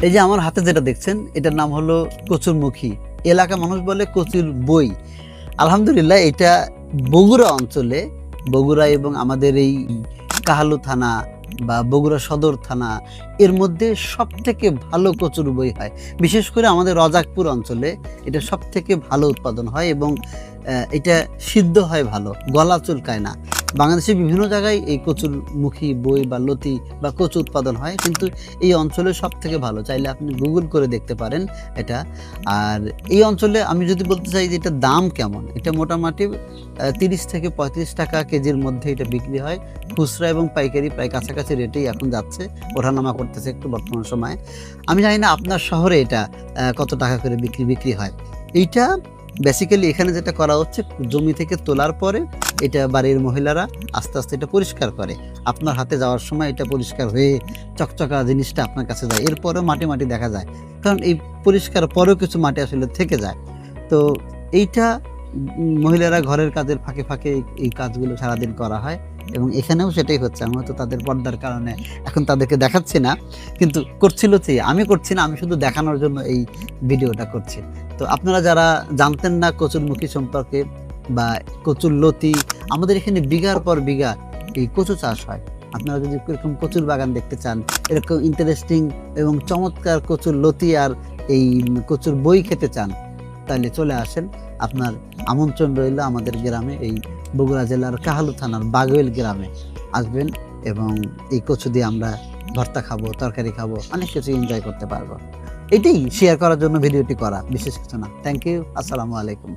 এই যে আমার হাতে যেটা দেখছেন এটার নাম হলো কচুরমুখী। এলাকা মানুষ বলে কচুর বই। আলহামদুলিল্লাহ এটা বগুড়া অঞ্চলে, বগুড়া এবং আমাদের এই কাহালু থানা বা বগুড়া সদর থানা এর মধ্যে সবথেকে ভালো কচুর বই হয়। বিশেষ করে আমাদের রজাকপুর অঞ্চলে এটা সবথেকে ভালো উৎপাদন হয় এবং এটা সিদ্ধ হয় ভালো, গলা চুলকায় না। বাংলাদেশের বিভিন্ন জায়গায় এই কচুরমুখী বই বা লতি বা কচু উৎপাদন হয়, কিন্তু এই অঞ্চলে সবথেকে ভালো। চাইলে আপনি গুগল করে দেখতে পারেন এটা। আর এই অঞ্চলে আমি যদি বলতে চাই যে এটার দাম কেমন, এটা মোটামুটি 30 থেকে 35 টাকা কেজির মধ্যে এটা বিক্রি হয়। খুচরা এবং পাইকারি প্রায় কাছাকাছি রেটেই এখন যাচ্ছে, ওঠানামা করতেছে একটু বর্তমান সময়ে। আমি জানি না আপনার শহরে এটা কত টাকা করে বিক্রি হয়। এইটা বেসিক্যালি এখানে যেটা করা হচ্ছে, জমি থেকে তোলার পরে এটা বাড়ির মহিলারা আস্তে আস্তে এটা পরিষ্কার করে। আপনার হাতে যাওয়ার সময় এটা পরিষ্কার হয়ে চকচকা জিনিসটা আপনার কাছে যায়। এরপরেও মাটি মাটি দেখা যায়, কারণ এই পরিষ্কার পরেও কিছু মাটি আসলে থেকে যায়। তো এইটা মহিলারা ঘরের কাজের ফাঁকে ফাঁকে এই কাজগুলো সারাদিন করা হয় এবং এখানেও সেটাই হচ্ছে। আমি হয়তো তাদের পর্দার কারণে এখন তাদেরকে দেখাচ্ছি না, কিন্তু করছিল যে আমি করছি না, আমি শুধু দেখানোর জন্য এই ভিডিওটা করছি। তো আপনারা যারা জানতেন না কচুরমুখী সম্পর্কে বা কচুর লতি, আমাদের এখানে বিঘার পর বিঘা এই কচু চাষ হয়। আপনারা যদি এরকম কচুর বাগান দেখতে চান, এরকম ইন্টারেস্টিং এবং চমৎকার কচুর লতি আর এই কচুর বই খেতে চান, তাহলে চলে আসেন। আপনার আমন্ত্রণ রইল আমাদের গ্রামে, এই বগুড়া জেলার কাহালু থানার বাগোইল গ্রামে আসবেন এবং এই কচু দিয়ে আমরা ভর্তা খাবো, তরকারি খাবো, অনেক কিছু এনজয় করতে পারবো। এটাই শেয়ার করার জন্য ভিডিওটি করা, বিশেষ কিছু না। Thank you. আসসালামু আলাইকুম।